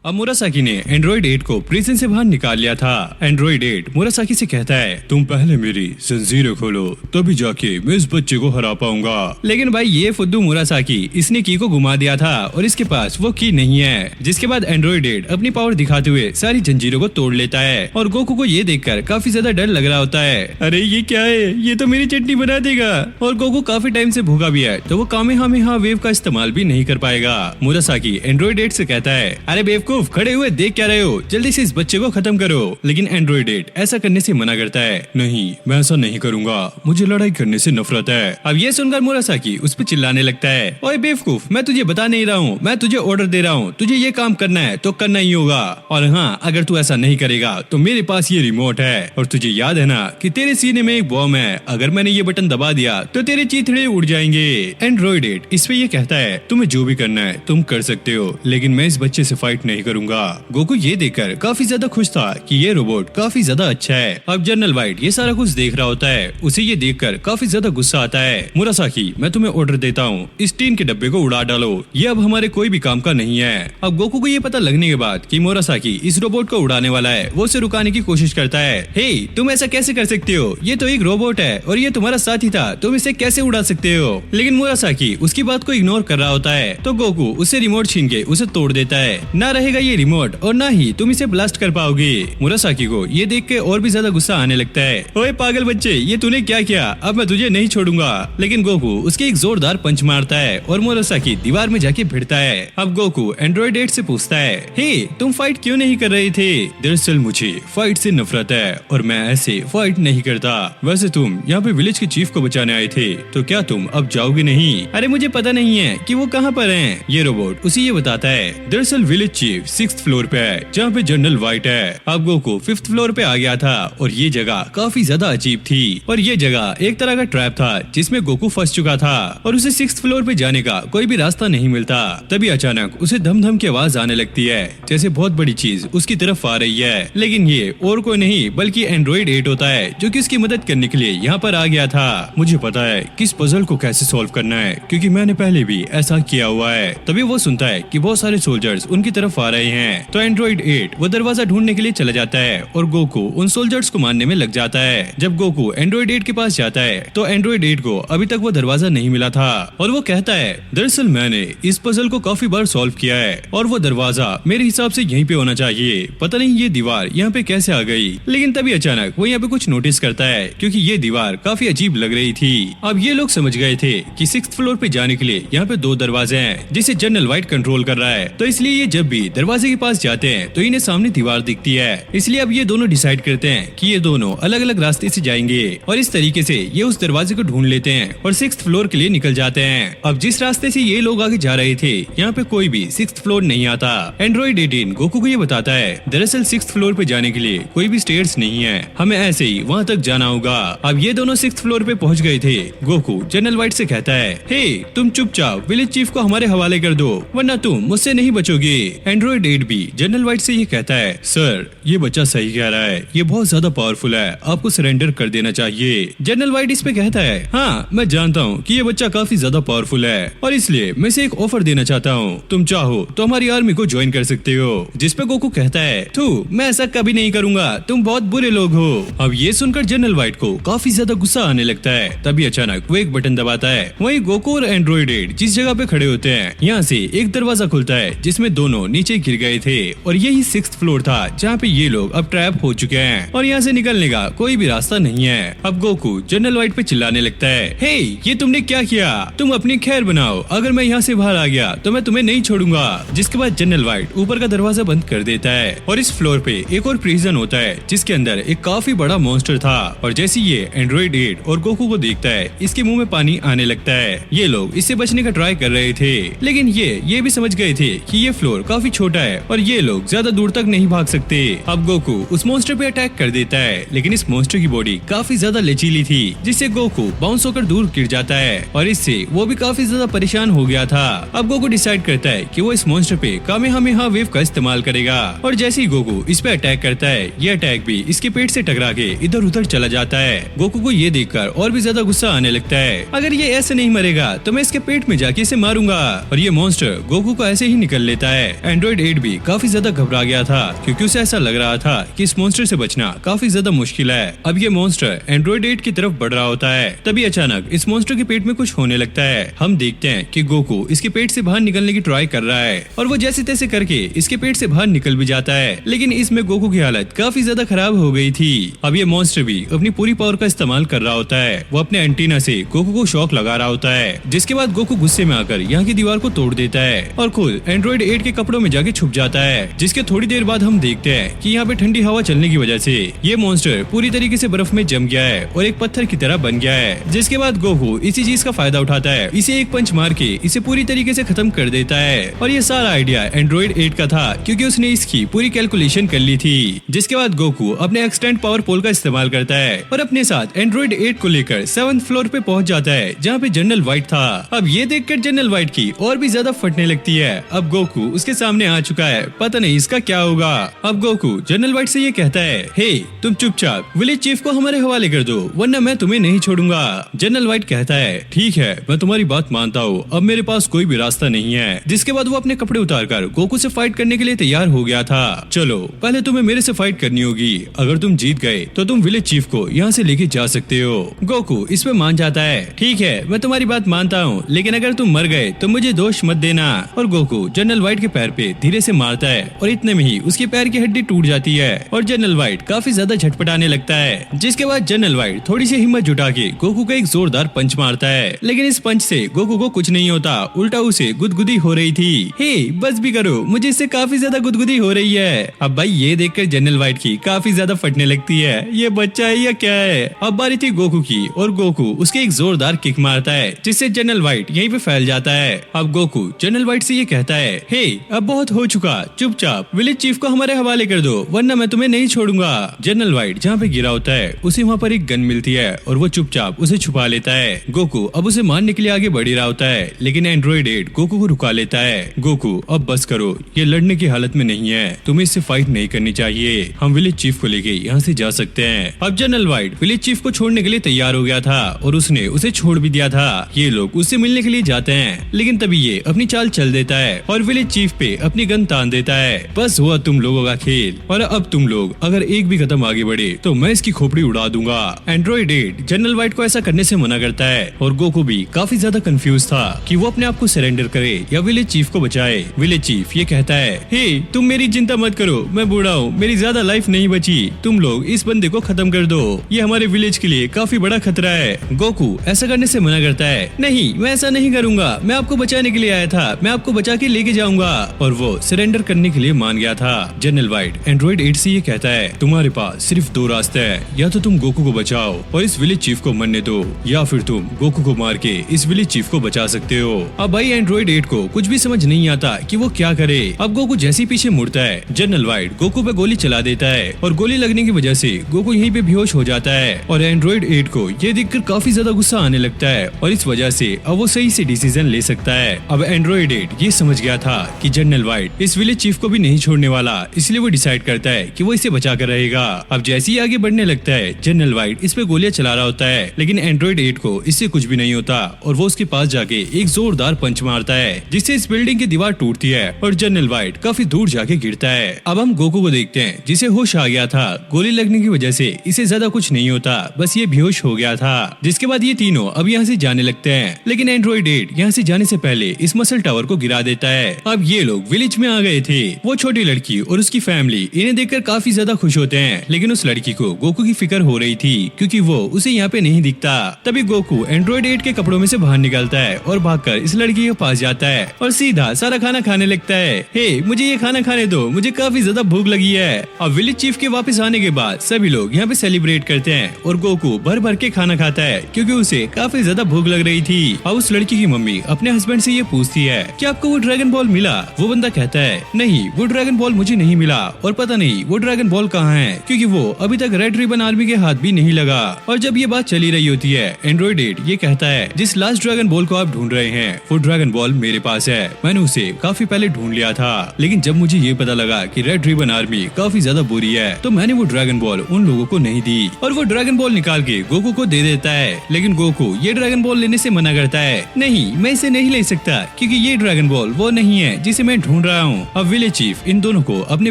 अब मुरासाकी ने एंड्रॉइड 8 को प्रिजन से बाहर निकाल लिया था। एंड्रॉइड 8 मुरासाकी से कहता है, तुम पहले मेरी जंजीरें खोलो, तभी जाके मैं इस बच्चे को हरा पाऊंगा। लेकिन भाई ये फुद्दू मुरासाकी इसने की को घुमा दिया था और इसके पास वो की नहीं है। जिसके बाद एंड्रॉइड 8 अपनी पावर दिखाते हुए सारी जंजीरों को तोड़ लेता है और गोकू को ये देखकर काफी ज्यादा डर लग रहा होता है। अरे ये क्या है, ये तो मेरी चटनी बना देगा। और गोकू काफी टाइम से भूखा भी है तो वो कामेहामेहा वेव का इस्तेमाल भी नहीं कर पाएगा। मुरासाकी एंड्रॉइड 8 से कहता है, अरे बेवकूफ खड़े हुए देख क्या रहे हो, जल्दी से इस बच्चे को खत्म करो। लेकिन एंड्रॉइड 8 ऐसा करने से मना करता है, नहीं मैं ऐसा नहीं करूंगा, मुझे लड़ाई करने से नफरत है। अब ये सुनकर मुरासाकी उस पर चिल्लाने लगता है, ओए बेवकूफ मैं तुझे बता नहीं रहा हूँ, मैं तुझे ऑर्डर दे रहा हूँ, तुझे ये काम करना है तो करना ही होगा। और हाँ, अगर तू ऐसा नहीं करेगा तो मेरे पास ये रिमोट है और तुझे याद है ना कि तेरे सीने में एक बॉम्ब है, अगर मैंने ये बटन दबा दिया तो तेरे चीथड़े उड़ जाएंगे। एंड्रॉइड 8 इस पे ये कहता है, तुम्हें जो भी करना है तुम कर सकते हो, लेकिन मैं इस बच्चे से फाइट नहीं करूंगा। गोकू ये देखकर काफी ज्यादा खुश था कि ये रोबोट काफी ज्यादा अच्छा है। अब जनरल वाइट ये सारा कुछ देख रहा होता है, उसे ये देखकर काफी ज्यादा गुस्सा आता है। मुरासाकी मैं तुम्हें ऑर्डर देता हूँ, इस टीन के डब्बे को उड़ा डालो, ये अब हमारे कोई भी काम का नहीं है। अब गोकू को ये पता लगने के बाद कि मुरासाकी इस रोबोट को उड़ाने वाला है, वो उसे रुकाने की कोशिश करता है। हे तुम ऐसा कैसे कर सकते हो, ये तो एक रोबोट है और ये तुम्हारा साथी था, तुम इसे कैसे उड़ा सकते हो। लेकिन मुरासाकी उसकी बात को इग्नोर कर रहा होता है तो गोकू उससे रिमोट छीन के उसे तोड़ देता है। ना रहेगा ये रिमोट और ना ही तुम इसे ब्लास्ट कर पाओगे। मुरासाकी को ये देख के और भी ज्यादा गुस्सा आने लगता है, ओए पागल बच्चे ये तूने क्या किया, अब मैं तुझे नहीं छोड़ूंगा। लेकिन गोकू उसके एक जोरदार पंच मारता है और मुरासाकी दीवार में जाके भिड़ता है। अब गोकू एंड्रॉइड 8 से पूछता है, हे तुम फाइट क्यों नहीं कर रहे थे। दरअसल मुझे फाइट से नफरत है और मैं ऐसे फाइट नहीं करता। वैसे तुम यहाँ पे विलेज के चीफ को बचाने आए थे, तो क्या तुम अब जाओगे नहीं। अरे मुझे पता नहीं है कि वो कहाँ पर हैं। ये रोबोट उसे ये बताता है, दरअसल विलेज चीफ 6th फ्लोर पे है जहाँ पे जनरल वाइट है। अब गोकू 5th फ्लोर पे आ गया था और ये जगह काफी ज्यादा अजीब थी और ये जगह एक तरह का ट्रैप था जिसमें गोकू फंस चुका था और उसे 6th फ्लोर पे जाने का कोई भी रास्ता नहीं मिलता। तभी अचानक उसे धम धम की आवाज आने लगती है, जैसे बहुत बड़ी चीज उसकी तरफ आ रही है। लेकिन ये और कोई नहीं बल्कि एंड्रॉइड 8 होता है जो कि उसकी मदद करने के लिए यहाँ पर आ गया था। मुझे पता है कि इस पजल को कैसे सॉल्व करना है क्योंकि मैंने पहले भी ऐसा किया हुआ है। तभी वो सुनता है कि बहुत सारे सोल्जर्स उनकी तरफ आ रहे हैं तो एंड्रॉइड 8 वो दरवाजा ढूंढने के लिए चला जाता है और गोकू उन सोल्जर्स को मारने में लग जाता है। जब गोकू एंड्रॉइड 8 के पास जाता है तो एंड्रॉइड 8 को अभी तक वो दरवाजा नहीं मिला था और वो कहता है, दरअसल मैंने इस पजल को काफी बार सॉल्व किया है और वो दरवाजा मेरे हिसाब से यहीं पे होना चाहिए, पता नहीं ये दीवार यहाँ पे कैसे आ गई। लेकिन तभी अचानक वो यहाँ पे कुछ नोटिस करता है क्योंकि ये दीवार काफी अजीब लग रही थी। अब ये लोग समझ गए थे कि 6th फ्लोर पे जाने के लिए यहाँ पे 2 दरवाजे हैं जिसे जनरल वाइट कंट्रोल कर रहा है, तो इसलिए ये जब भी दरवाजे के पास जाते हैं तो इन्हें सामने दीवार दिखती है। इसलिए अब ये दोनों डिसाइड करते हैं कि ये दोनों अलग अलग रास्ते से जाएंगे और इस तरीके से ये उस दरवाजे को ढूंढ लेते हैं और 6th फ्लोर के लिए निकल जाते हैं। अब जिस रास्ते से ये लोग आगे जा रहे थे यहाँ पे कोई भी 6th फ्लोर नहीं आता। एंड्रॉइड 18 गोकू को ये बताता है, दरअसल 6th फ्लोर पे जाने के लिए कोई भी स्टेयर्स नहीं है, हमें ऐसे ही वहाँ तक जाना होगा। अब ये दोनों 6th फ्लोर पे पहुँच गए थे। गोकू जनरल वाइट से कहता है, हे तुम चुपचाप विलेज चीफ को हमारे हवाले कर दो वरना तुम मुझसे नहीं बचोगे। एंड्रॉइड 8 भी जनरल वाइट से ये कहता है, सर ये बच्चा सही कह रहा है, ये बहुत ज्यादा पावरफुल है, आपको सरेंडर कर देना चाहिए। जनरल वाइट इस पे कहता है, हाँ मैं जानता हूँ कि ये बच्चा काफी ज्यादा पावरफुल है और इसलिए मैं इसे एक ऑफर देना चाहता हूँ, तुम चाहो तो हमारी आर्मी को ज्वाइन कर सकते हो। जिस पे गोकू कहता है, थू मैं ऐसा कभी नहीं करूंगा, तुम बहुत बुरे लोग हो। अब ये सुनकर जनरल वाइट को काफी ज्यादा गुस्सा आने लगता है। तभी अचानक वो एक बटन दबाता है, वहीं गोकू और एंड्रॉइड 8 जिस जगह पे खड़े होते हैं यहाँ से एक दरवाजा खुलता है जिसमें दोनों नीचे गिर गए थे और यही 6th फ्लोर था जहाँ पे ये लोग अब ट्रैप हो चुके हैं और यहाँ से निकलने का कोई भी रास्ता नहीं है। अब गोकू जनरल वाइट पे चिल्लाने लगता है, हे ये तुमने क्या किया, तुम अपनी खैर बनाओ, अगर मैं यहाँ से बाहर आ गया तो मैं तुम्हें नहीं छोड़ूंगा। जिसके बाद जनरल वाइट ऊपर का दरवाजा बंद कर देता है और इस फ्लोर पे एक और प्रिजन होता है जिसके अंदर एक काफी बड़ा मॉन्स्टर था और जैसे ये एंड्रॉइड 8 और गोकू को देखता है इसके मुंह में पानी आने लगता है। ये लोग इससे बचने का ट्राई कर रहे थे लेकिन ये भी समझ गए थे कि ये फ्लोर काफी छोटा है और ये लोग ज्यादा दूर तक नहीं भाग सकते। अब गोकू उस मॉन्स्टर पे अटैक कर देता है लेकिन इस मॉन्स्टर की बॉडी काफी ज्यादा लचीली थी जिससे गोकू बाउंस होकर दूर गिर जाता है और इससे वो भी काफी ज्यादा परेशान हो गया था। अब गोकू डिसाइड करता है कि वो इस मॉन्स्टर पे कामेहामेहा वेव का इस्तेमाल करेगा और जैसे ही गोकू इस पे अटैक करता है ये अटैक भी इसके पेट से टकरा के इधर उधर चला जाता है। गोकू को ये देखकर और भी ज्यादा गुस्सा आने लगता है, अगर ये ऐसे नहीं मरेगा तो मैं इसके पेट में जाके इसे मारूंगा और ये मॉन्स्टर गोकू को ऐसे ही निकल लेता है। एंड्रॉइड एंड्रॉइड 8 भी काफी ज्यादा घबरा गया था क्योंकि उसे ऐसा लग रहा था कि इस मॉन्स्टर से बचना काफी ज्यादा मुश्किल है। अब ये मॉन्स्टर एंड्रॉइड 8 की तरफ बढ़ रहा होता है। तभी अचानक इस मॉन्स्टर के पेट में कुछ होने लगता है। हम देखते हैं कि गोकू इसके पेट से बाहर निकलने की ट्राई कर रहा है और वो जैसे तैसे करके इसके पेट से बाहर निकल भी जाता है, लेकिन इसमें गोकू की हालत काफी ज्यादा खराब हो गई थी। अब ये मॉन्स्टर भी अपनी पूरी पावर का इस्तेमाल कर रहा होता है। वो अपने एंटीना से गोकू को शॉक लगा रहा होता है, जिसके बाद गोकू गुस्से में आकर यहाँ की दीवार को तोड़ देता है और खुद एंड्रॉइड 8 के कपड़ों में जाके छुप जाता है। जिसके थोड़ी देर बाद हम देखते हैं कि यहाँ पे ठंडी हवा चलने की वजह से ये मॉन्स्टर पूरी तरीके से बर्फ में जम गया है और एक पत्थर की तरह बन गया है। जिसके बाद गोकू इसी चीज का फायदा उठाता है, इसे एक पंच मार के इसे पूरी तरीके से खत्म कर देता है। और ये सारा आइडिया एंड्रॉइड 8 का था क्योंकि उसने इसकी पूरी कैलकुलेशन कर ली थी। जिसके बाद गोकू अपने एक्सटेंड पावर पोल का इस्तेमाल करता है और अपने साथ एंड्रॉइड 8 को लेकर 7th फ्लोर पे पहुंच जाता है जहाँ पे जनरल व्हाइट था। अब ये देखकर जनरल व्हाइट की और भी ज्यादा फटने लगती है। अब गोकू उसके सामने आ चुका है, पता नहीं इसका क्या होगा। अब गोकू जनरल व्हाइट से ये कहता है, हे तुम चुपचाप विलेज चीफ को हमारे हवाले कर दो वरना मैं तुम्हें नहीं छोड़ूंगा। जनरल व्हाइट कहता है, ठीक है मैं तुम्हारी बात मानता हूँ, अब मेरे पास कोई भी रास्ता नहीं है। जिसके बाद वो अपने कपड़े उतारकर गोकू से फाइट करने के लिए तैयार हो गया था। चलो पहले तुम्हें मेरे से फाइट करनी होगी, अगर तुम जीत गए तो तुम विलेज चीफ को यहाँ से लेके जा सकते हो। गोकू इस पे मान जाता है, ठीक है मैं तुम्हारी बात मानता हूँ, लेकिन अगर तुम मर गए तो मुझे दोष मत देना। और गोकू जनरल व्हाइट के पैर पे धीरे से मारता है और इतने में ही उसके पैर की हड्डी टूट जाती है और जनरल व्हाइट काफी ज्यादा झटपटाने लगता है। जिसके बाद जनरल व्हाइट थोड़ी सी हिम्मत जुटा के गोकू को एक जोरदार पंच मारता है, लेकिन इस पंच से गोकू को कुछ नहीं होता, उल्टा उसे गुदगुदी हो रही थी। हे बस भी करो, मुझे इससे काफी ज्यादा गुदगुदी हो रही है। अब भाई ये देखकर जनरल व्हाइट की काफी ज्यादा फटने लगती है, ये बच्चा है या क्या है। अब बारी थी गोकू की और गोकू उसके एक जोरदार किक मारता है जिससे जनरल व्हाइट यहीं पे फैल जाता है। अब गोकू जनरल व्हाइट से ये कहता है, हे अब बहुत हो चुका, चुपचाप विलेज चीफ को हमारे हवाले कर दो वरना मैं तुम्हें नहीं छोड़ूंगा। जनरल व्हाइट जहाँ पे गिरा होता है उसे वहाँ पर एक गन मिलती है और वो चुपचाप उसे छुपा लेता है। गोकू अब उसे मारने के लिए आगे बढ़ ही रहा होता है, लेकिन एंड्रॉइड 8 गोकू को रुका लेता है। गोकू अब बस करो, ये लड़ने की हालत में नहीं है, तुम्हें इससे फाइट नहीं करनी चाहिए, हम विलेज चीफ को लेके यहाँ से जा सकते हैं। अब जनरल व्हाइट विलेज चीफ को छोड़ने के लिए तैयार हो गया था और उसने उसे छोड़ भी दिया था। ये लोग उससे मिलने के लिए जाते हैं, लेकिन तभी ये अपनी चाल चल देता है और विलेज चीफ पे अपनी गन तान देता है। बस हुआ तुम लोगों का खेल, और अब तुम लोग अगर एक भी कदम आगे बढ़े तो मैं इसकी खोपड़ी उड़ा दूंगा। एंड्रॉइड 8 जनरल व्हाइट को ऐसा करने से मना करता है और गोकू भी काफी ज्यादा कंफ्यूज था कि वो अपने आप को सरेंडर करे या विलेज चीफ को बचाए। विलेज चीफ ये कहता है, हे तुम मेरी चिंता मत करो, मैं बूढ़ा हूँ, मेरी ज्यादा लाइफ नहीं बची, तुम लोग इस बंदे को खत्म कर दो, ये हमारे विलेज के लिए काफी बड़ा खतरा है। गोकू ऐसा करने से मना करता है, नहीं मैं ऐसा नहीं करूंगा, मैं आपको बचाने के लिए आया था, मैं आपको बचा के लेके जाऊंगा। और वो सरेंडर करने के लिए मान गया था। जनरल व्हाइट एंड्रॉइड 8 से ये कहता है, तुम्हारे पास सिर्फ दो रास्ते हैं, या तो तुम गोकू को बचाओ और इस विलेज चीफ को मरने दो, या फिर तुम गोकू को मार के इस विलेज चीफ को बचा सकते हो। अब भाई एंड्रॉइड 8 को कुछ भी समझ नहीं आता कि वो क्या करे। अब गोकू जैसे ही पीछे मुड़ता है, जनरल व्हाइट गोकू पे गोली चला देता है और गोली लगने की वजह से गोकू यहीं पे बेहोश हो जाता है। और एंड्रॉइड 8 को ये देखकर काफी ज्यादा गुस्सा आने लगता है और इस वजह से अब वो सही से डिसीजन ले सकता है। अब एंड्रॉइड 8 ये समझ गया था कि जनरल व्हाइट इस विलेज चीफ को भी नहीं छोड़ने वाला, इसलिए वो डिसाइड करता है कि वो इसे बचा कर रहेगा। अब जैसे ही आगे बढ़ने लगता है, जनरल व्हाइट इस पे गोलियां चला रहा होता है, लेकिन एंड्रॉइड 8 को इससे कुछ भी नहीं होता और वो उसके पास जाके एक जोरदार पंच मारता है जिससे इस बिल्डिंग की दीवार टूटती है और जनरल व्हाइट काफी दूर जाके गिरता है। अब हम गोकू को देखते हैं जिसे होश आ गया था, गोली लगने की वजह से इसे ज्यादा कुछ नहीं होता, बस ये बेहोश हो गया था। जिसके बाद ये तीनों अब यहाँ से जाने लगते हैं, लेकिन एंड्रॉइड 8 यहाँ से जाने से पहले इस मसल टावर को गिरा देता है। अब ये लोग विलेज में आ गए थे, वो छोटी लड़की और उसकी फैमिली इन्हें देखकर काफी ज्यादा खुश होते हैं, लेकिन उस लड़की को गोकू की फिक्र हो रही थी क्योंकि वो उसे यहाँ पे नहीं दिखता। तभी गोकू एंड्रॉइड 8 के कपड़ों में से बाहर निकलता है और भागकर इस लड़की के पास जाता है और सीधा सारा खाना खाने लगता है। हे मुझे ये खाना खाने दो, मुझे काफी ज्यादा भूख लगी है। अब विलेज चीफ के वापस आने के बाद सभी लोग यहाँ पे सेलिब्रेट करते हैं और गोकू भर भर के खाना खाता है क्योंकि उसे काफी ज्यादा भूख लग रही थी। अब उस लड़की की मम्मी अपने हस्बैंड से ये पूछती है कि आपको वो ड्रैगन बॉल मिला? वो बंदा कहता है, नहीं वो ड्रैगन बॉल मुझे नहीं मिला और पता नहीं वो ड्रैगन बॉल कहाँ है, क्योंकि वो अभी तक रेड रिबन आर्मी के हाथ भी नहीं लगा। और जब ये बात चली रही होती है, एंड्रॉइड 8 ये कहता है, जिस लास्ट ड्रैगन बॉल को आप ढूंढ रहे हैं वो ड्रैगन बॉल मेरे पास है, मैंने उसे काफी पहले ढूंढ लिया था, लेकिन जब मुझे ये पता लगा कि रेड रिबन आर्मी काफी ज्यादा बुरी है तो मैंने वो ड्रैगन बॉल उन लोगों को नहीं दी और वो ड्रैगन बॉल निकाल के गोकू को दे देता है। लेकिन गोकू ये ड्रैगन बॉल लेने से मना करता है, नहीं मैं इसे नहीं ले सकता क्योंकि ये ड्रैगन बॉल वो नहीं है जिसे मैं ढूंढ ढूंढ रहा हूँ। अब विलेज चीफ इन दोनों को अपने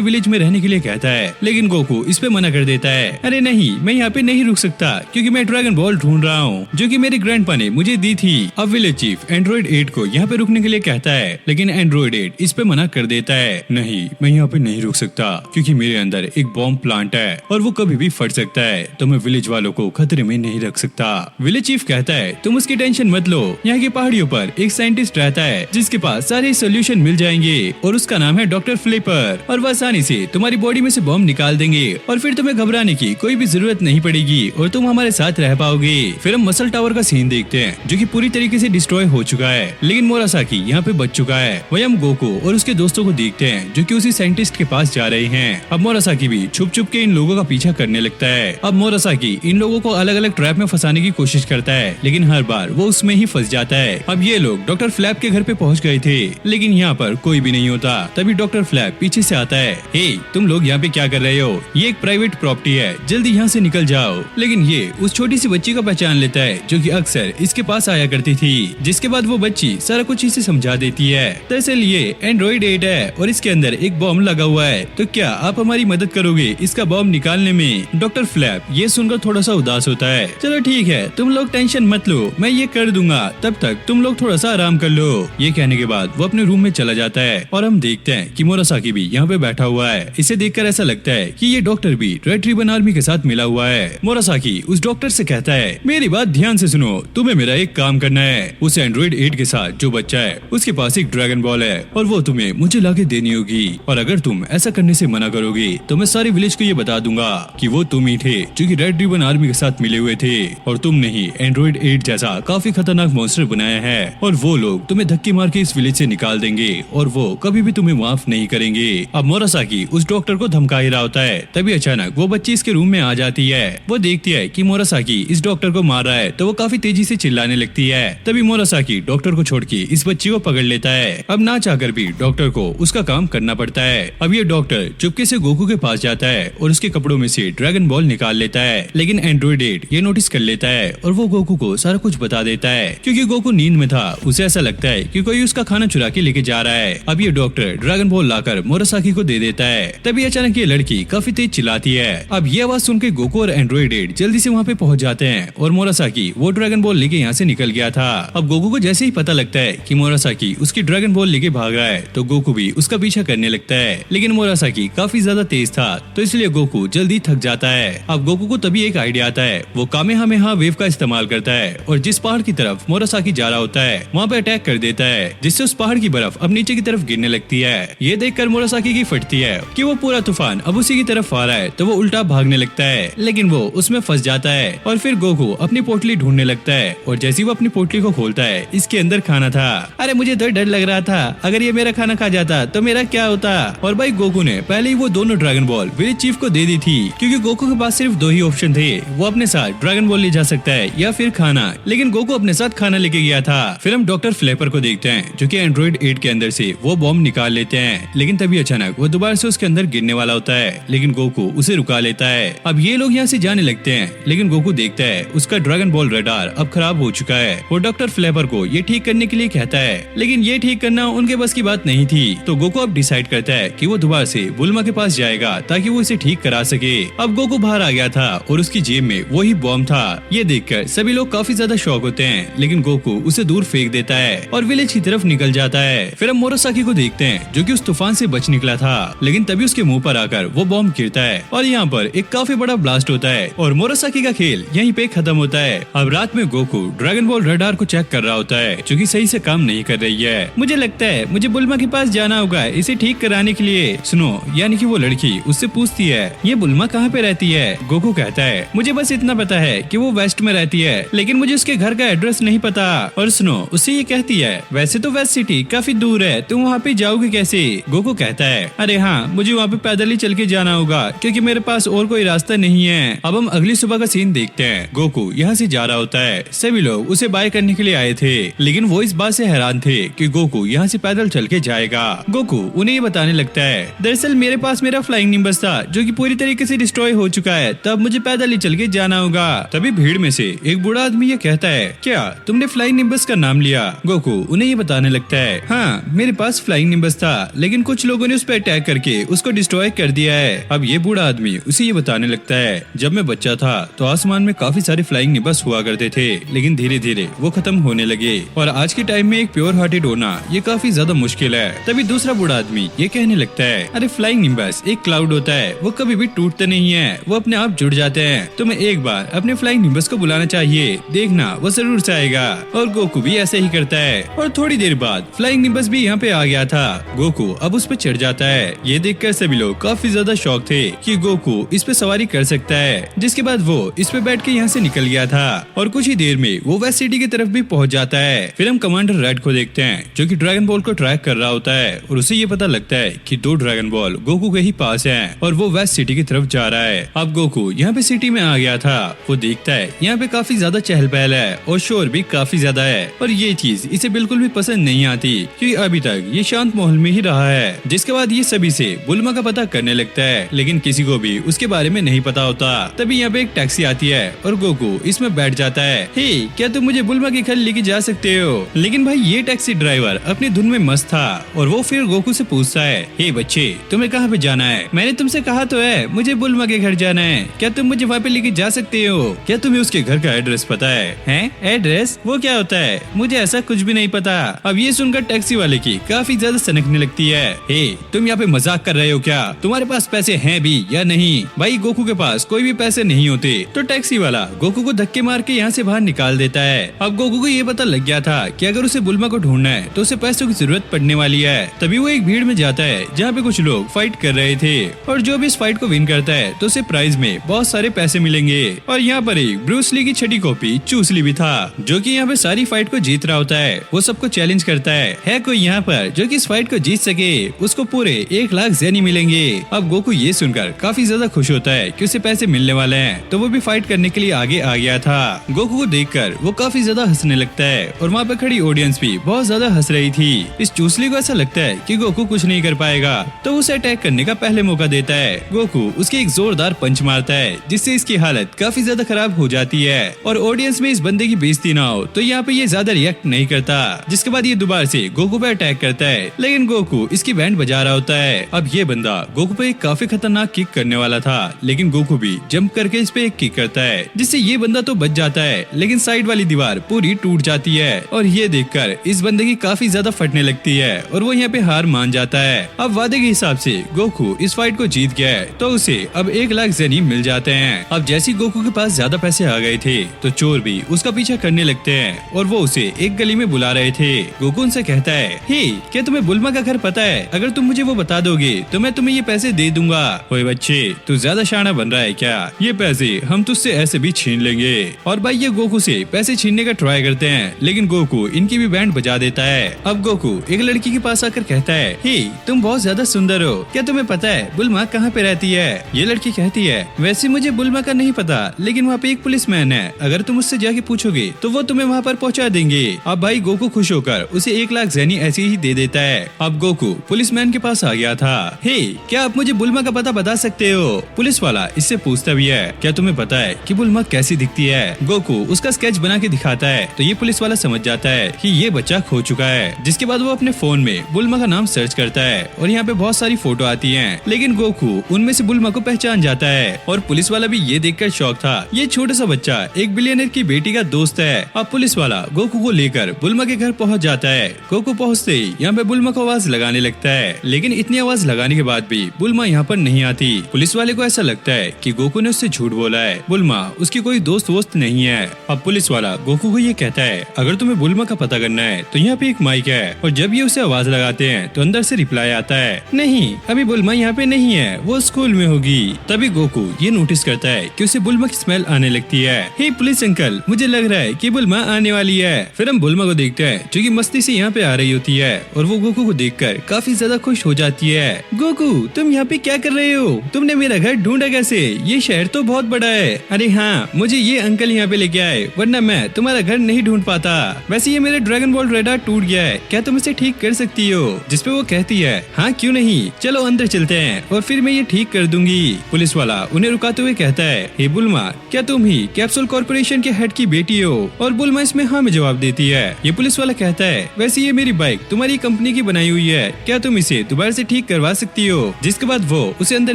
विलेज में रहने के लिए कहता है, लेकिन गोकू इस पे मना कर देता है। अरे नहीं, मैं यहाँ पे नहीं रुक सकता क्योंकि मैं ड्रैगन बॉल ढूंढ रहा हूँ जो कि मेरे ग्रैंडपा ने मुझे दी थी। अब विलेज चीफ एंड्रॉइड 8 को यहाँ पे रुकने के लिए कहता है, लेकिन एंड्रॉइड 8 इस पे मना कर देता है। नहीं, मैं यहाँ पे नहीं रुक सकता क्योंकि मेरे अंदर एक बॉम्ब प्लांट है और वो कभी भी फट सकता है, तो मैं विलेज वालों को खतरे में नहीं रख सकता। विलेज चीफ कहता है, तुम उसकी टेंशन मत लो, यहाँ की पहाड़ियों पर एक साइंटिस्ट रहता है जिसके पास सारे सोल्यूशन मिल जाएंगे और उसका नाम है डॉक्टर फ्लिपर, और वह आसानी से तुम्हारी बॉडी में से बॉम्ब निकाल देंगे और फिर तुम्हें घबराने की कोई भी जरूरत नहीं पड़ेगी और तुम हमारे साथ रह पाओगे। फिर हम मसल टावर का सीन देखते हैं जो कि पूरी तरीके से डिस्ट्रॉय हो चुका है, लेकिन मोरासाकी यहाँ पे बच चुका है। वही हम गोकू और उसके दोस्तों को देखते हैं जो कि उसी साइंटिस्ट के पास जा रहे हैं। अब मोरासाकी भी छुप छुप के इन लोगों का पीछा करने लगता है। अब मोरासाकी इन लोगों को अलग अलग ट्रैप में फंसाने की कोशिश करता है, लेकिन हर बार वो उसमें ही फंस जाता है। अब ये लोग डॉक्टर फ्लैप के घर पे पहुंच गए थे, लेकिन यहाँ पर कोई भी नहीं होता। तभी डॉक्टर फ्लैप पीछे से आता है, हे तुम लोग यहाँ पे क्या कर रहे हो, ये एक प्राइवेट प्रॉपर्टी है, जल्दी यहाँ से निकल जाओ। लेकिन ये उस छोटी सी बच्ची को पहचान लेता है जो कि अक्सर इसके पास आया करती थी, जिसके बाद वो बच्ची सारा कुछ इसे समझा देती है। दरअसल ये एंड्रॉइड 8 है और इसके अंदर एक बॉम्ब लगा हुआ है, तो क्या आप हमारी मदद करोगे इसका बॉम्ब निकालने में। डॉक्टर फ्लैप ये सुनकर थोड़ा सा उदास होता है। चलो ठीक है, तुम लोग टेंशन मत लो, मैं ये कर दूंगा, तब तक तुम लोग थोड़ा सा आराम कर लो। ये कहने के बाद वो अपने रूम में चला जाता है और हम देखते हैं कि मोरासाकी भी यहाँ पे बैठा हुआ है। इसे देखकर ऐसा लगता है कि ये डॉक्टर भी रेड रिबन आर्मी के साथ मिला हुआ है। मोरासाकी उस डॉक्टर से कहता है, मेरी बात ध्यान से सुनो, तुम्हें मेरा एक काम करना है। उस एंड्रॉइड 8 के साथ जो बच्चा है उसके पास एक ड्रैगन बॉल है और वो तुम्हें मुझे लाके देनी होगी, और अगर तुम ऐसा करने से मना करोगे तो मैं सारे विलेज को ये बता दूंगा कि वो तुम ही थे जो कि रेड रिबन आर्मी के साथ मिले हुए थे और तुमने ही एंड्रॉइड 8 जैसा काफी खतरनाक मॉन्स्टर बनाया है, और वो लोग तुम्हें धक्के मार के इस विलेज से निकाल देंगे और वो कभी भी तुम्हें माफ नहीं करेंगे। अब मोरासाकी उस डॉक्टर को धमका ही रहा होता है, तभी अचानक वो बच्ची इसके रूम में आ जाती है। वो देखती है कि मोरासाकी इस डॉक्टर को मार रहा है, तो वो काफी तेजी से चिल्लाने लगती है। तभी मोरासाकी डॉक्टर को छोड़ के इस बच्ची को पकड़ लेता है। अब ना चाहकर भी डॉक्टर को उसका काम करना पड़ता है। अब ये डॉक्टर चुपके से गोकू के पास जाता है और उसके कपड़ों में से ड्रैगन बॉल निकाल लेता है, लेकिन एंड्रॉइड 8 ये नोटिस कर लेता है और वो गोकू को सारा कुछ बता देता है। क्योंकि गोकू नींद में था, उसे ऐसा लगता है कि कोई उसका खाना चुरा के लेके जा रहा है। अब ये डॉक्टर ड्रैगन बॉल लाकर मोरासाकी को दे देता है। तभी अचानक ये लड़की काफी तेज चिल्लाती है। अब ये आवाज सुन के गोकू और एंड्रॉइड 8 जल्दी से वहाँ पे पहुंच जाते हैं और मोरासाकी वो ड्रैगन बॉल लेके यहाँ से निकल गया था। अब गोकू को जैसे ही पता लगता है कि मोरासाकी उसकी ड्रैगन बॉल लेके भाग रहा है, तो गोकू भी उसका पीछा करने लगता है, लेकिन मोरासाकी काफी ज्यादा तेज था, तो इसलिए गोकू जल्दी थक जाता है। अब गोकू को तभी एक आइडिया आता है, वो कामेहामेहा वेव का इस्तेमाल करता है और जिस पहाड़ की तरफ मोरासाकी जा रहा होता है वहाँ पे अटैक कर देता है, जिससे उस पहाड़ की बर्फ अब नीचे की तरफ गिरने लगती है। ये देखकर मोरासाकी की फटती है कि वो पूरा तूफान अब उसी की तरफ आ रहा है, तो वो उल्टा भागने लगता है, लेकिन वो उसमें फंस जाता है। और फिर गोकू अपनी पोटली ढूंढने लगता है और जैसे ही वो अपनी पोटली को खोलता है, इसके अंदर खाना था। अरे मुझे तो डर लग रहा था, अगर ये मेरा खाना खा जाता तो मेरा क्या होता। और भाई गोकू ने पहले ही वो दोनों ड्रैगन बॉल विलेज चीफ को दे दी थी, क्योंकि गोकू के पास सिर्फ 2 ही ऑप्शन थे, वो अपने साथ ड्रैगन बॉल ले जा सकता है या फिर खाना, लेकिन गोकू अपने साथ खाना लेके गया था। फिर हम डॉक्टर फ्लैपर को देखते हैं जो कि एंड्रॉइड 8 के अंदर से वो बॉम्ब निकाल लेते हैं, लेकिन तभी अचानक वो दोबारा से उसके अंदर गिरने वाला होता है, लेकिन गोकू उसे रुका लेता है। अब ये लोग यहाँ से जाने लगते हैं, लेकिन गोकू देखता है उसका ड्रैगन बॉल रडार अब खराब हो चुका है। वो डॉक्टर फ्लैपर को ये ठीक करने के लिए कहता है, लेकिन ये ठीक करना उनके बस की बात नहीं थी, तो गोकू अब डिसाइड करता है कि वो दोबारा से बुल्मा के पास जाएगा ताकि वो इसे ठीक करा सके। अब गोकू बाहर आ गया था और उसकी जेब में वही बॉम्ब था। ये देखकर सभी लोग काफी ज्यादा शॉक होते हैं, लेकिन गोकू उसे दूर फेंक देता है और विलेज की तरफ निकल जाता है। फिर हम मोरासाकी को देखते हैं जो कि उस तूफान से बच निकला था, लेकिन तभी उसके मुंह पर आकर वो बॉम्ब गिरता है और यहाँ पर एक काफी बड़ा ब्लास्ट होता है और मोरासाकी का खेल यहीं पे खत्म होता है। अब रात में गोकू ड्रैगन बॉल रडार को चेक कर रहा होता है जो कि सही से काम नहीं कर रही है। मुझे लगता है मुझे बुल्मा के पास जाना होगा इसे ठीक कराने के लिए। सुनो, यानी कि वो लड़की उससे पूछती है, ये बुल्मा कहाँ पे रहती है। गोकू कहता है, मुझे बस इतना पता है कि वो वेस्ट में रहती है, लेकिन मुझे उसके घर का एड्रेस नहीं पता। और सुनो, उससे ये कहती है, वैसे तो वेस्ट सिटी काफी दूर है, तुम वहाँ पे जाओगे कैसे। गोकू कहता है, अरे हाँ, मुझे वहाँ पे पैदल ही चल के जाना होगा क्योंकि मेरे पास और कोई रास्ता नहीं है। अब हम अगली सुबह का सीन देखते हैं। गोकू यहाँ से जा रहा होता है, सभी लोग उसे बाय करने के लिए आए थे, लेकिन वो इस बात से हैरान थे कि गोकू यहाँ से पैदल चल के जाएगा। गोकू उन्हें ये बताने लगता है, दरअसल मेरे पास मेरा फ्लाइंग निम्बस था जो कि पूरी तरीके से डिस्ट्रॉय हो चुका है, तब मुझे पैदल ही चल के जाना होगा। तभी भीड़ में से एक बूढ़ा आदमी ये कहता है, क्या तुमने फ्लाइंग निम्बस का नाम लिया। गोकू उन्हें ये बताने लगता है, हाँ, मेरे पास फ्लाइंग फ्लाइंग निम्बस था, लेकिन कुछ लोगों ने उस पर अटैक करके उसको डिस्ट्रॉय कर दिया है। अब ये बूढ़ा आदमी उसे ये बताने लगता है, जब मैं बच्चा था तो आसमान में काफी सारे फ्लाइंग निम्बस हुआ करते थे, लेकिन धीरे धीरे वो खत्म होने लगे और आज के टाइम में एक प्योर हार्टेड होना ये काफी ज्यादा मुश्किल है। तभी दूसरा बूढ़ा आदमी ये कहने लगता है, अरे फ्लाइंग निम्बस एक क्लाउड होता है, वो कभी भी टूटते नहीं है, वो अपने आप जुड़ जाते हैं। तुम्हें एक बार अपने फ्लाइंग निम्बस को बुलाना चाहिए, देखना वो जरूर से आएगा। और गोकू भी ऐसे ही करता है और थोड़ी देर बाद फ्लाइंग निम्बस भी यहाँ पे आ गया था। गोकू अब उस पे चढ़ जाता है। ये देखकर सभी लोग काफी ज्यादा शॉक थे कि गोकू इस पे सवारी कर सकता है। जिसके बाद वो इस पे बैठ के यहाँ से निकल गया था और कुछ ही देर में वो वेस्ट सिटी की तरफ भी पहुंच जाता है। फिर हम कमांडर रेड को देखते हैं जो कि ड्रैगन बॉल को ट्रैक कर रहा होता है और उसे ये पता लगता है कि 2 ड्रैगन बॉल गोकू के ही पास हैं और वो वेस्ट सिटी की तरफ जा रहा है। अब गोकू यहाँ पे सिटी में आ गया था। वो देखता है यहाँ पे काफी ज्यादा चहल पहल है और शोर भी काफी ज्यादा है और ये चीज इसे बिल्कुल भी पसंद नहीं आती क्योंकि अभी तक ये शांत माहौल में ही रहा है। जिसके बाद ये सभी से बुल्मा का पता करने लगता है, लेकिन किसी को भी उसके बारे में नहीं पता होता। तभी यहाँ पे एक टैक्सी आती है और गोकू इसमें बैठ जाता है। हे, क्या तुम मुझे बुल्मा के घर लेके जा सकते हो? लेकिन भाई ये टैक्सी ड्राइवर अपनी धुन में मस्त था और वो फिर गोकू से पूछता है, हे बच्चे, तुम्हें कहाँ पे जाना है? मैंने तुमसे कहा तो है मुझे बुल्मा के घर जाना है, क्या तुम मुझे वहाँ पे लेके जा सकते हो? क्या तुम्हें उसके घर का एड्रेस पता है? हैं? एड्रेस? वो क्या होता है? मुझे ऐसा कुछ भी नहीं पता। अब ये सुनकर टैक्सी वाले की काफी ज्यादा सनकने लगती है। हे, तुम यहाँ पे मजाक कर रहे हो क्या? तुम्हारे पास पैसे हैं भी या नहीं? भाई गोकू के पास कोई भी पैसे नहीं होते तो टैक्सी वाला गोकू को धक्के मार के यहाँ से बाहर निकाल देता है। अब गोकू को ये पता लग गया था कि अगर उसे बुल्मा को ढूंढना है तो उसे पैसों की जरूरत पड़ने वाली है। तभी वो एक भीड़ में जाता है जहाँ पे कुछ लोग फाइट कर रहे थे और जो भी इस फाइट को विन करता है तो उसे प्राइज में बहुत सारे पैसे मिलेंगे। और यहाँ पर एक ब्रूस ली की छठी कॉपी चूसली भी था जो कि यहाँ पे सारी फाइट को जीत रहा होता है। वो सबको चैलेंज करता है कोई यहाँ पर जो कि इस फाइट को जीत सके उसको पूरे 1 लाख ज़ेनी मिलेंगे। अब गोकू ये सुनकर काफी ज्यादा खुश होता है कि उसे पैसे मिलने वाले हैं, तो वो भी फाइट करने के लिए आगे आ गया था। गोकू को देखकर वो काफी ज्यादा हंसने लगता है और वहाँ पे खड़ी ऑडियंस भी बहुत ज्यादा हंस रही थी। इस चूसली को ऐसा लगता है कि गोकू कुछ नहीं कर पाएगा तो उसे अटैक करने का पहले मौका देता है। गोकू उसके एक जोरदार पंच मारता है जिससे इसकी हालत काफी ज्यादा खराब हो जाती है और ऑडियंस में इस बंदे की बेइज्जती ना हो तो यहाँ पे ये ज्यादा रिएक्ट नहीं करता। जिसके बाद ये दोबारा से गोकू पे अटैक करता है, लेकिन गोकू इसकी बैंड बजा रहा होता है। अब ये बंदा गोकू पे एक काफी खतरनाक किक करने वाला था, लेकिन गोकू भी जंप करके इस पे एक किक करता है जिससे ये बंदा तो बच जाता है, लेकिन साइड वाली दीवार पूरी टूट जाती है और ये देखकर इस बंदे की काफी ज्यादा फटने लगती है और वो यहाँ पे हार मान जाता है। अब वादे के हिसाब से गोकू इस फाइट को जीत गया है तो उसे अब 1 लाख ज़ेनी मिल जाते हैं। अब जैसे गोकू के पास ज्यादा पैसे आ गए थे तो चोर भी उसका पीछा करने लगते हैं और वो उसे एक गली में बुला रहे थे। गोकू उनसे कहता है, हे, क्या तुम्हें बुल्मा का घर पता है? अगर तुम मुझे वो बता दोगे तो मैं तुम्हें ये पैसे दे दूंगा। ओए बच्चे, तू ज्यादा शाना बन रहा है क्या? ये पैसे हम तुझसे ऐसे भी छीन लेंगे। और भाई ये गोकू से पैसे छीनने का ट्राई करते हैं, लेकिन गोकू इनकी भी बैंड बजा देता है। अब गोकू एक लड़की के पास आकर कहता है, हे, तुम बहुत ज्यादा सुंदर हो, क्या तुम्हें पता है बुल्मा कहाँ पे रहती है? ये लड़की कहती है, वैसे मुझे बुल्मा का नहीं पता, लेकिन वहाँ पे एक पुलिसमैन है, अगर तुम उससे जाके पूछोगे तो वो तुम्हें वहाँ पर पहुँचा देंगे। अब भाई गोकू खुश होकर उसे 1 लाख ज़ेनी ऐसे ही दे देता है। अब गोकू पुलिसमैन के पास आ गया था। हे, क्या आप मुझे बुल्मा का पता बता सकते हो? पुलिस वाला इससे पूछता भी है, क्या तुम्हें पता है कि बुल्मा कैसी दिखती है? गोकू उसका स्केच बना के दिखाता है तो ये पुलिस वाला समझ जाता है कि ये बच्चा खो चुका है। जिसके बाद वो अपने फोन में बुल्मा का नाम सर्च करता है और यहाँ पे बहुत सारी फोटो आती हैं, लेकिन गोकू उनमें से बुल्मा को पहचान जाता है और पुलिस वाला भी ये देखकर शॉक था। ये छोटा सा बच्चा एक बिलियनर की बेटी का दोस्त है। अब पुलिस वाला गोकू को लेकर बुल्मा के घर पहुँच जाता है। गोकू पहुँचते ही यहाँ पे बुल्मा को आवाज लगाने लगता है, लेकिन इतनी आवाज लगाने के बाद भी बुल्मा यहाँ पर नहीं आती। पुलिस वाले को ऐसा लगता है कि गोकू ने उससे झूठ बोला है, बुल्मा उसकी कोई दोस्त वोस्त नहीं है। अब पुलिस वाला गोकू को ये कहता है, अगर तुम्हें बुल्मा का पता करना है तो यहाँ पे एक माइक है और जब ये उसे आवाज लगाते हैं तो अंदर से रिप्लाई आता है, नहीं अभी बुल्मा यहाँ पे नहीं है, वो स्कूल में होगी। तभी गोकू ये नोटिस करता है कि उसे बुल्मा की स्मेल आने लगती है। हे पुलिस अंकल, मुझे लग रहा है कि बुल्मा आने वाली है। फिर हम बुल्मा को देखते हैं जो कि मस्ती से यहाँ पे आ रही होती है और वो गोकू को देखकर काफी ज्यादा खुश हो जाती है। गोकू, तुम यहाँ पे क्या कर रहे हो? तुमने मेरा घर ढूंढा कैसे? ये शहर तो बहुत बड़ा है। अरे हाँ, मुझे ये अंकल यहाँ पे लेके आए, वरना मैं तुम्हारा घर नहीं ढूंढ पाता। वैसे ये मेरे ड्रैगन बॉल रेडार टूट गया है, क्या तुम इसे ठीक कर सकती हो? जिसपे वो कहती है, हाँ क्यों नहीं, चलो अंदर चलते हैं और फिर मैं ये ठीक कर दूंगी। पुलिस वाला उन्हें रुकाते हुए कहता है, हे बुल्मा, क्या तुम ही कैप्सूल कॉर्पोरेशन के हेड की बेटी हो? और बुल्मा इसमें हाँ में जवाब देती है। ये पुलिस वाला कहता है, वैसे ये मेरी बाइक तुम्हारी कंपनी उन्हीं की बनाई हुई है, क्या तुम इसे दोबारा से ठीक करवा सकती हो? जिसके बाद वो उसे अंदर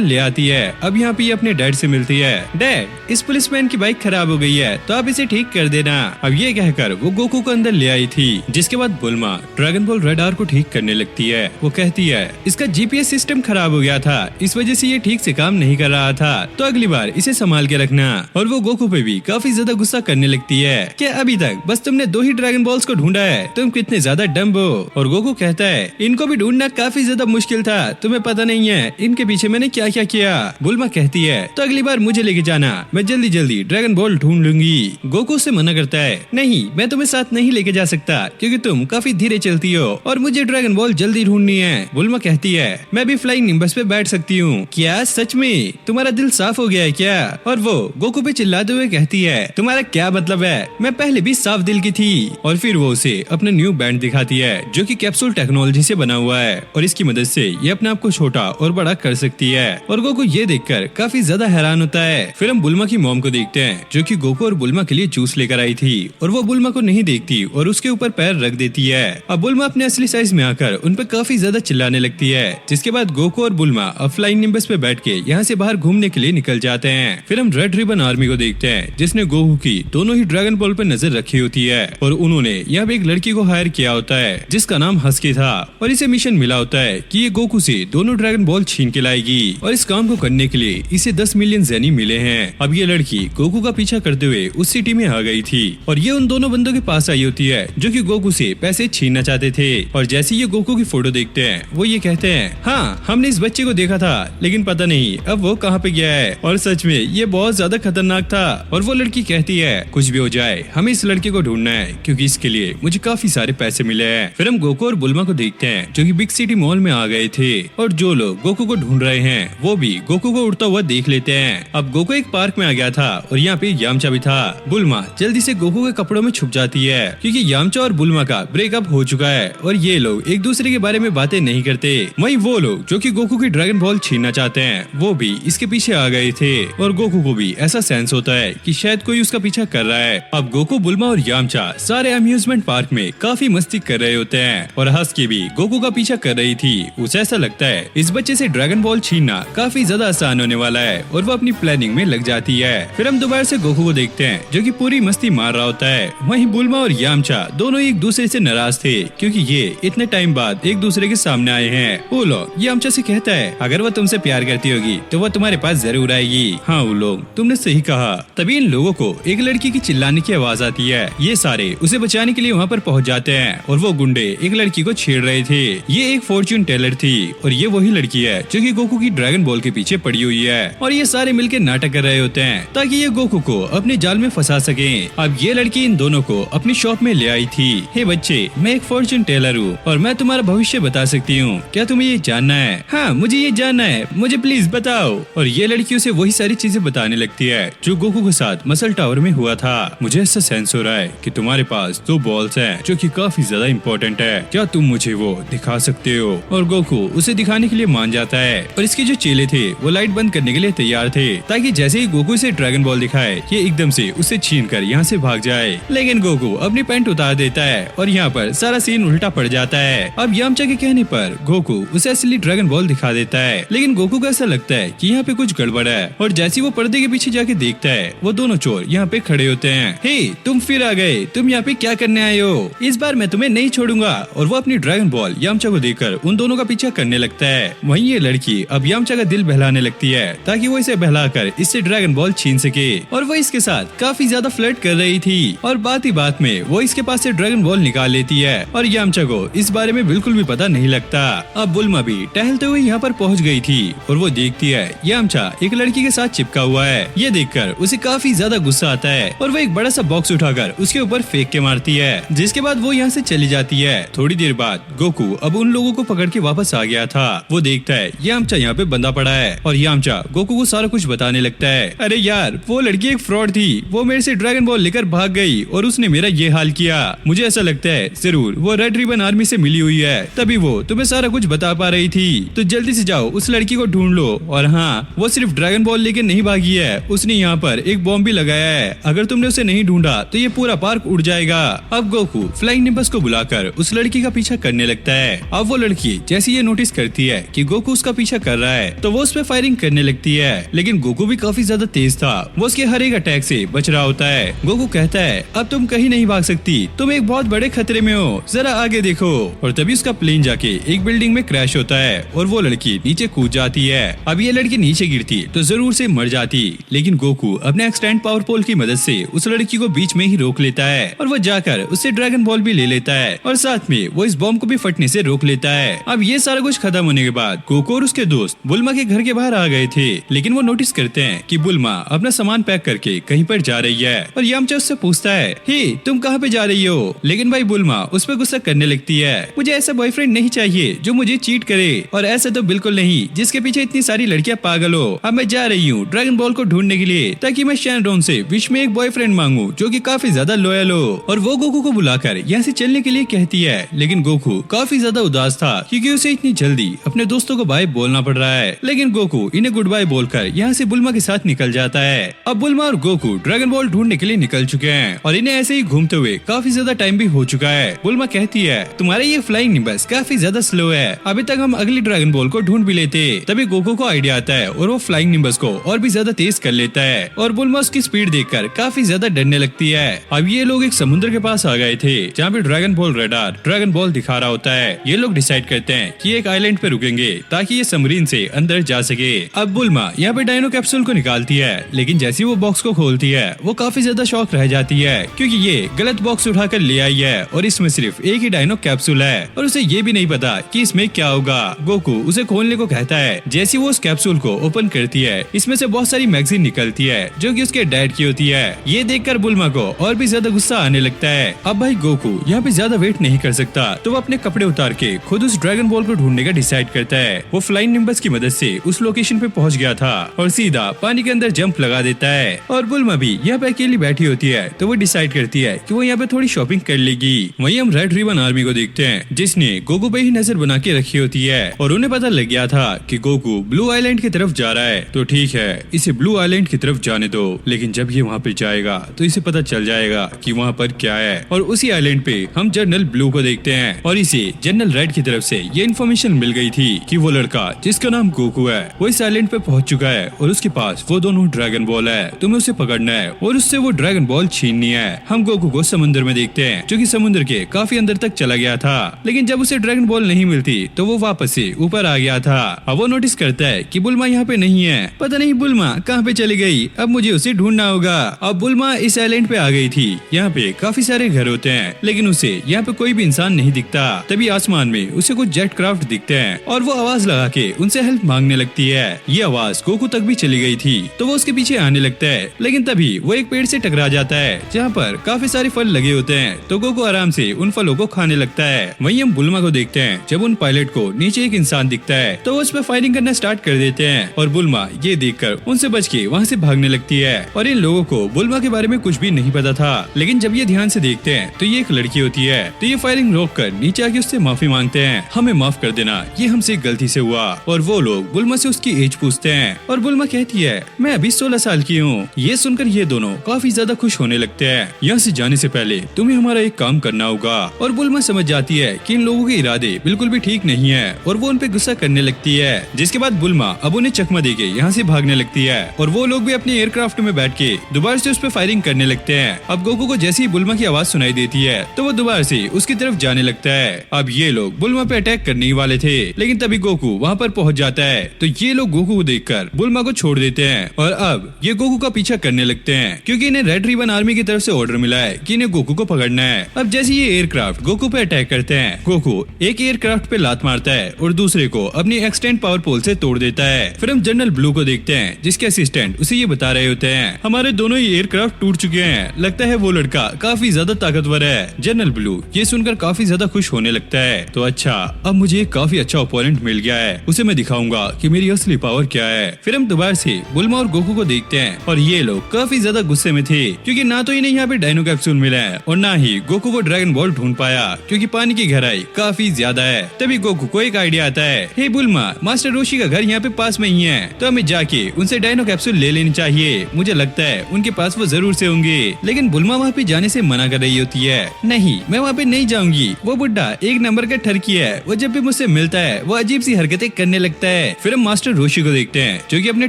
ले आती है। अब यहाँ पे अपने डैड से मिलती है। डैड, इस पुलिसमैन की बाइक खराब हो गई है, तो आप इसे ठीक कर देना। अब ये कहकर वो गोकू को अंदर ले आई थी। जिसके बाद Bulma Dragon Ball radar को ठीक करने लगती है। वो कहती है इसका जीपीएस सिस्टम खराब हो गया था, इस वजह से ये ठीक से काम नहीं कर रहा था, तो अगली बार इसे संभाल के रखना। और वो गोकू पे भी काफी ज्यादा गुस्सा करने लगती है कि अभी तक बस तुमने 2 ही ड्रैगन बॉल्स को ढूंढा है, तुम कितने ज्यादा डम्ब हो। और गोकू कहता है इनको भी ढूंढना काफी ज्यादा मुश्किल था, तुम्हें पता नहीं है इनके पीछे मैंने क्या क्या किया। बुल्मा कहती है तो अगली बार मुझे लेके जाना, मैं जल्दी जल्दी ड्रैगन बॉल ढूंढ लूंगी। गोकू से मना करता है नहीं, मैं तुम्हें साथ नहीं लेके जा सकता क्योंकि तुम काफी धीरे चलती हो और मुझे ड्रैगन बॉल जल्दी ढूंढनी है। बुल्मा कहती है मैं भी फ्लाइंग निम्बस पे बैठ सकती हूँ। क्या सच में तुम्हारा दिल साफ हो गया है क्या? और वो गोकू पे चिल्लाते हुए कहती है तुम्हारा क्या मतलब है, मैं पहले भी साफ दिल की थी। और फिर वो उसे अपना न्यू बैंड दिखाती है जो कि कैप्सूल टेक्नोलॉजी से बना हुआ है और इसकी मदद से ये अपने आप को छोटा और बड़ा कर सकती है। और गोकू ये देखकर काफी ज्यादा हैरान होता है। फिर हम बुल्मा की मॉम को देखते हैं जो कि गोकू और बुल्मा के लिए जूस लेकर आई थी और वो बुल्मा को नहीं देखती और उसके ऊपर पैर रख देती है। अब बुल्मा अपने असली साइज में आकर उन पर काफी ज्यादा चिल्लाने लगती है। जिसके बाद गोकू और बुल्मा अब फ्लाइंग निम्बस पे बैठ के यहाँ से बाहर घूमने के लिए निकल जाते हैं। फिर हम रेड रिबन आर्मी को देखते हैं जिसने गोकू की दोनों ही ड्रैगन बॉल पर नजर रखी होती है और उन्होंने यहाँ पे एक लड़की को हायर किया होता है जिसका नाम हस्की था और इसे मिशन मिला होता है कि ये गोकू से दोनों ड्रैगन बॉल छीन के लाएगी और इस काम को करने के लिए इसे 10 मिलियन ज़ेनी मिले हैं। अब ये लड़की गोकू का पीछा करते हुए उस सिटी में आ गई थी और ये उन दोनों बंदों के पास आई होती है जो कि गोकू से पैसे छीनना चाहते थे। और जैसे ये गोकू की फोटो देखते हैं वो ये कहते हैं हाँ, हमने इस बच्चे को देखा था लेकिन पता नहीं अब वो कहाँ पे गया है और सच में ये बहुत ज्यादा खतरनाक था। और वो लड़की कहती है कुछ भी हो जाए हमें इस लड़के को ढूंढना है क्योंकि इसके लिए मुझे काफी सारे पैसे मिले हैं। फिर हम गोकू और बुल्मा को देखते हैं जो कि बिग सिटी मॉल में आ गए थे और जो लोग गोकू को ढूंढ रहे हैं वो भी गोकू को उड़ता हुआ देख लेते हैं। अब गोकू एक पार्क में आ गया था और यहाँ पे यामचा भी था। बुल्मा जल्दी से गोकू के कपड़ों में छुप जाती है क्योंकि यामचा और बुल्मा का ब्रेकअप हो चुका है और ये लोग एक दूसरे के बारे में बातें नहीं करते। वहीं वो लोग जो कि गोकू की ड्रैगन बॉल छीनना चाहते हैं वो भी इसके पीछे आ गए थे और गोकू को भी ऐसा सेंस होता है कि शायद कोई उसका पीछा कर रहा है। अब गोकू, बुल्मा और यामचा सारे अम्यूजमेंट पार्क में काफी मस्ती कर रहे होते हैं और हस्की भी गोकू का पीछा कर रही थी। उसे ऐसा लगता है इस बच्चे से ड्रैगन बॉल छीनना काफी ज्यादा आसान होने वाला है और वो अपनी प्लानिंग में लग जाती है। फिर हम दोबारा से गोकू को देखते हैं जो कि पूरी मस्ती मार रहा होता है। वहीं बुल्मा और यामचा दोनों एक दूसरे से नाराज थे क्योंकि ये इतने टाइम बाद एक दूसरे के सामने आए हैं। वो लोग यामचा से कहता है अगर वो तुमसे प्यार करती होगी तो वो तुम्हारे पास जरूर आएगी। हाँ वो लोग, तुमने सही कहा। तभी इन लोगों को एक लड़की की चिल्लाने की आवाज आती है। ये सारे उसे बचाने के लिए वहाँ पर पहुँच जाते हैं और वो गुंडे एक लड़की को छेड़ रहे थे। ये एक फॉर्च्यून टेलर थी और ये वही लड़की है जो कि गोकू की ड्रैगन बॉल के पीछे पड़ी हुई है और ये सारे मिलकर नाटक कर रहे होते हैं ताकि ये गोकू को अपने जाल में फंसा सके। अब ये लड़की इन दोनों को अपनी शॉप में ले आई थी। हे बच्चे, मैं एक फॉर्च्यून टेलर हूँ और मैं तुम्हारा भविष्य बता सकती हूँ, क्या तुम्हें ये जानना है? हाँ मुझे ये जानना है, मुझे प्लीज बताओ। और ये लड़की उसे वही सारी चीजें बताने लगती है जो गोकू के साथ मसल टावर में हुआ था। मुझे ऐसा सेंस हो रहा है कि तुम्हारे पास 2 बॉल्स हैं जो कि काफी ज्यादा इम्पोर्टेंट है, क्या तुम मुझे वो दिखा सकते हो? और गोकू उसे दिखाने के लिए मान जाता है और इसके जो चेले थे वो लाइट बंद करने के लिए तैयार थे ताकि जैसे ही गोकू से ड्रैगन बॉल दिखाए ये एकदम से उसे छीन कर यहाँ से भाग जाए। लेकिन गोकू अपनी पैंट उतार देता है और यहाँ पर सारा सीन उल्टा पड़ जाता है। अब यामचा के कहने पर गोकू उसे असली ड्रैगन बॉल दिखा देता है लेकिन गोकू को ऐसा लगता है कि यहाँ पे कुछ गड़बड़ है और जैसे वो पर्दे के पीछे जाके देखता है वो दोनों चोर यहाँ पे खड़े होते हैं। हे तुम फिर आ गए, तुम यहाँ पे क्या करने आए हो? इस बार मैं तुम्हें नहीं छोड़ूंगा। और वो अपनी ड्रैगन बॉल यामचा को देकर उन दोनों का पीछा करने लगता है। वहीं ये लड़की अब यामचा का दिल बहलाने लगती है ताकि वो इसे बहलाकर इससे ड्रैगन बॉल छीन सके और वो इसके साथ काफी ज्यादा फ्लर्ट कर रही थी और बात ही बात में वो इसके पास से ड्रैगन बॉल निकाल लेती है और यामचा को इस बारे में बिल्कुल भी पता नहीं लगता। अब बुल्मा भी टहलते हुए यहाँ पर पहुँच गई थी और वो देखती है यामचा एक लड़की के साथ चिपका हुआ है। ये देखकर उसे काफी ज्यादा गुस्सा आता है और वो एक बड़ा सा बॉक्स उठाकर उसके ऊपर फेंक के मारती है जिसके बाद वो यहाँ से चली जाती है। थोड़ी देर बाद गोकू अब उन लोगों को पकड़ के वापस आ गया था। वो देखता है यामचा यहाँ पे बंधा पड़ा है और यामचा गोकू को सारा कुछ बताने लगता है। अरे यार, वो लड़की एक फ्रॉड थी, वो मेरे से ड्रैगन बॉल लेकर भाग गई और उसने मेरा ये हाल किया। मुझे ऐसा लगता है जरूर वो रेड रिबन आर्मी से मिली हुई है तभी वो तुम्हें सारा कुछ बता पा रही थी। तो जल्दी से जाओ उस लड़की को ढूंढ लो। और हाँ, वो सिर्फ ड्रैगन बॉल लेके नहीं भागी है, उसने यहाँ पर एक बॉम्ब भी लगाया है। अगर तुमने उसे नहीं ढूंढा तो ये पूरा पार्क उड़ जाएगा। अब गोकू फ्लाइंग निम्बस को बुलाकर उस लड़की का पीछा करने लगता है। अब वो लड़की जैसे ये नोटिस करती है कि गोकू उसका पीछा कर रहा है तो वो उस पर फायरिंग करने लगती है, लेकिन गोकू भी काफी ज्यादा तेज था, वो उसके हर एक अटैक से बच रहा होता है। गोकू कहता है अब तुम कहीं नहीं भाग सकती, तुम एक बहुत बड़े खतरे में हो, जरा आगे देखो। और तभी उसका प्लेन जाके एक बिल्डिंग में क्रैश होता है और वो लड़की नीचे कूद जाती है। अब ये लड़की नीचे गिरती तो जरूर से मर जाती, लेकिन गोकू अपने एक्सटेंड पावर पोल की मदद से उस लड़की को बीच में ही रोक लेता है और वो जाकर उससे ड्रैगन बॉल भी ले लेता है और साथ में वो इस बॉम्ब को भी फटने से रोक लेता है। अब ये सारा कुछ खत्म होने के बाद गोकू और उसके दोस्त बुल्मा के घर के बाहर आ गए थे, लेकिन वो नोटिस करते हैं कि बुल्मा अपना सामान पैक करके कहीं पर जा रही है और यामचा उससे पूछता है हे तुम कहाँ पे जा रही हो, लेकिन भाई बुल्मा उस पर गुस्सा करने लगती है। मुझे ऐसा बॉयफ्रेंड नहीं चाहिए जो मुझे चीट करे, और ऐसा तो बिल्कुल नहीं जिसके पीछे इतनी सारी लड़कियां पागल हो। अब मैं जा रही हूँ ड्रैगन बॉल को ढूंढने के लिए ताकि मैं शैनरॉन से विश में एक बॉयफ्रेंड मांगू जो कि काफी ज्यादा लॉयल हो। और वो गोकू को बुलाकर यहाँ से चलने के लिए कहती है, लेकिन गोकू काफी ज्यादा उदास था क्योंकि उसे इतनी जल्दी अपने दोस्तों को बाय बोलना पड़ रहा है। लेकिन गोकू इन्हें गुड बाय बोलकर यहाँ से बुल्मा के साथ निकल जाता है। अब बुल्मा और गोकू ड्रैगन बॉल ढूंढने के लिए निकल चुके हैं और इन्हें ऐसे ही घूमते हुए काफी ज्यादा टाइम भी हो चुका है। बुल्मा कहती है तुम्हारा ये फ्लाइंग निम्बस काफी ज्यादा स्लो है, अभी तक हम अगली ड्रैगन बॉल को ढूंढ भी लेते। तभी गोकू को आइडिया आता है और वो फ्लाइंग निम्बस को और भी ज्यादा तेज कर लेता है और बुल्मा उसकी स्पीड देखकर काफी ज्यादा डरने लगती है। अब ये लोग एक समुद्र के पास आ गए थे जहाँ पे dragon ball radar dragon ball दिखा रहा होता है। ये लोग डिसाइड करते हैं कि एक आइलैंड पे रुकेंगे ताकि ये सबमरीन से अंदर जा सके। अब बुल्मा यहाँ पे डायनो कैप्सूल को निकालती है, लेकिन जैसे वो बॉक्स को खोलती है वो काफी ज्यादा शॉक रह जाती है क्योंकि ये गलत बॉक्स उठाकर ले आई है और इसमें सिर्फ एक ही डायनो कैप्सूल है और उसे ये भी नहीं पता कि इसमें क्या होगा। गोकू उसे खोलने को कहता है, जैसे वो उस कैप्सूल को ओपन करती है इसमें से बहुत सारी मैगजीन निकलती है जो कि उसके डैड की होती है। ये देखकर बुल्मा को और भी ज्यादा गुस्सा आने लगता है। अब भाई गोकू यहाँ पे ज्यादा वेट नहीं कर सकता तो वो अपने कपड़े उतार के खुद उस ड्रैगन बॉल को ढूंढने का डिसाइड करता है। वो फ्लाइंग निम्बस की मदद से उस लोकेशन पे पहुंच गया था और सीधा पानी के अंदर जंप लगा देता है। और बुल्मा भी यहाँ पे अकेली बैठी होती है तो वो डिसाइड करती है कि वो यहाँ पे थोड़ी शॉपिंग कर लेगी। वहीं हम रेड रिबन आर्मी को देखते हैं जिसने गोकू पे ही नजर बना के रखी होती है और उन्हें पता लग गया था कि गोकू ब्लू आइलैंड की तरफ जा रहा है तो ठीक है इसे ब्लू आइलैंड की तरफ जाने दो, लेकिन जब ये वहाँ पे जाएगा तो इसे पता चल जाएगा कि वहाँ पर क्या है। और उसी आइलैंड पे हम जनरल ब्लू को देखते हैं और इसे जनरल रेड की तरफ से ये इन्फॉर्मेशन मिल गई थी कि वो लड़का जिसका नाम गोकू है वो इस आइलैंड पे पहुंच चुका है और उसके पास वो दोनों ड्रैगन बॉल है, तुम्हें उसे पकड़ना है और उससे वो ड्रैगन बॉल छीननी है। हम गोकू को समुद्र में देखते हैं जो कि समुद्र के काफी अंदर तक चला गया था, लेकिन जब उसे ड्रैगन बॉल नहीं मिलती तो वो वापस से ऊपर आ गया था। अब वो नोटिस करता है कि बुल्मा यहाँ पे नहीं है, पता नहीं बुल्मा कहाँ पे चली गई, अब मुझे उसे ढूंढना होगा। अब बुल्मा इस आइलैंड पे आ गई थी, यहाँ पे काफी सारे घर होते हैं लेकिन उसे यहाँ पे कोई भी इंसान नहीं दिखता। तभी आसमान में उसे कुछ जेट क्राफ्ट दिखते हैं और वो आवाज लगा के उनसे हेल्प मांगने लगती है। ये आवाज गोकू तक भी चली गई थी तो वो उसके पीछे आने लगता है, लेकिन तभी वो एक पेड़ से टकरा जाता है जहाँ पर काफी सारे फल लगे होते हैं तो गोकू आराम से उन फलों को खाने लगता है। वहीं हम बुल्मा को देखते हैं जब उन पायलट को नीचे एक इंसान दिखता है तो वो उस पर फायरिंग करना स्टार्ट कर देते हैं और बुल्मा ये देखकर उनसे बच के वहाँ से भागने लगती है। और इन लोगों को बुल्मा के बारे में कुछ भी नहीं पता था, लेकिन जब ये ध्यान से देखते हैं तो ये एक लड़की होती है तो ये फायरिंग रोक कर नीचे आके उससे माफी मांगते हैं, हमें माफ कर देना, ये हमसे गलती से हुआ। और वो लोग बुल्मा से उसकी एज पूछते हैं और बुल्मा कहती है मैं अभी 16 साल की हूँ। ये सुनकर ये दोनों काफी ज्यादा खुश होने लगते हैं। यहाँ से जाने से पहले तुम्हें हमारा एक काम करना होगा। और बुल्मा समझ जाती है कि इन लोगों के इरादे बिल्कुल भी ठीक नहीं है और वो उन पे गुस्सा करने लगती है, जिसके बाद बुल्मा अब उन्हें चकमा देके यहाँ से भागने लगती है और वो लोग भी अपने एयरक्राफ्ट में बैठ के दोबारा से उस पर फायरिंग करने लगते हैं। अब गोकू को जैसे ही बुल्मा की आवाज सुनाई देती है तो वो दोबारा से उसकी तरफ जाने लगता है। अब ये लोग बुल्मा पे अटैक करने ही वाले थे, लेकिन तभी गोकू वहाँ पर पहुँच जाता है तो ये लोग गोकू को देखकर बुल्मा को छोड़ देते हैं और अब ये गोकू का पीछा करने लगते हैं क्योंकि इन्हें रेड रिबन आर्मी की तरफ से ऑर्डर मिला है कि इन्हें गोकू को पकड़ना है। अब जैसे ये एयरक्राफ्ट गोकू पे अटैक करते हैं, गोकू एक एयरक्राफ्ट पे लात मारता है और दूसरे को अपनी एक्सटेंड पावर पोल से तोड़ देता है। फिर हम जनरल ब्लू को देखते हैं जिसके असिस्टेंट उसे ये बता रहे होते हैं हमारे दोनों ही एयरक्राफ्ट टूट चुके हैं, लगता है वो लड़का काफी ज्यादा ताकतवर है। जनरल ब्लू ये सुनकर काफी ज्यादा खुश होने लगता है तो अच्छा अब मुझे एक काफी अच्छा ओपोनेंट मिल गया है, उसे मैं दिखाऊंगा कि मेरी असली पावर क्या है। फिर हम दोबारा से बुल्मा और गोकू को देखते हैं और ये लोग काफी ज्यादा गुस्से में थे क्योंकि ना तो इन्हें यहाँ पे डायनो कैप्सूल मिला है और ना ही गोकू वो ड्रैगन बॉल ढूंढ पाया क्योंकि पानी की गहराई काफी ज्यादा है। तभी गोकू को एक आइडिया आता है, हे बुल्मा मास्टर रोशी का घर यहाँ पे पास में ही है तो हमें जाके उनसे डायनो कैप्सूल ले लेनी चाहिए, मुझे लगता है उनके पास वो जरूर से होंगे। लेकिन बुल्मा वहाँ पे जाने से मना कर रही होती है, नहीं मैं वहाँ पे नहीं जाऊंगी, वो बुड्ढा एक नंबर का ठरकी है, वो जब भी मुझसे मिलता है वो अजीब सी हरकतें करने लगता है। फिर हम मास्टर रोशी को देखते हैं जो कि अपने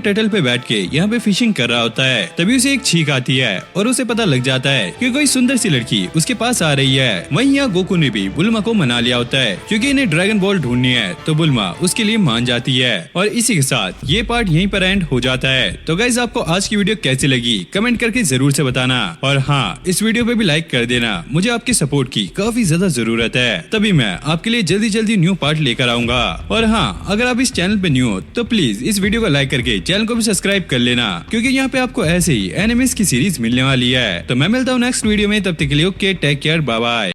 टटल पे बैठ के यहाँ पे फिशिंग कर रहा होता है। तभी उसे एक छींक आती है और उसे पता लग जाता है कि कोई सुंदर सी लड़की उसके पास आ रही है। वहीं यहाँ गोकू ने भी बुल्मा को मना लिया होता है क्योंकि इन्हें ड्रैगन बॉल ढूंढनी है, तो बुल्मा उसके लिए मान जाती है। और इसी के साथ ये पार्ट यहीं पर एंड हो जाता है। तो गाइस आपको आज की वीडियो कैसी लगी कमेंट करके जरूर से बताना, और हाँ इस वीडियो पे भी लाइक कर देना, मुझे आपकी सपोर्ट की काफी ज्यादा जरूरत है। तभी मैं आपके लिए जल्दी जल्दी न्यू पार्ट लेकर आऊंगा। और हाँ अगर आप इस चैनल पे न्यू हो तो प्लीज इस वीडियो को लाइक करके चैनल को भी सब्सक्राइब कर लेना, क्योंकि यहाँ पे आपको ऐसे ही एनिमेस की सीरीज मिलने वाली है। तो मैं मिलता हूँ नेक्स्ट वीडियो में, तब तक के लिए okay take care bye bye.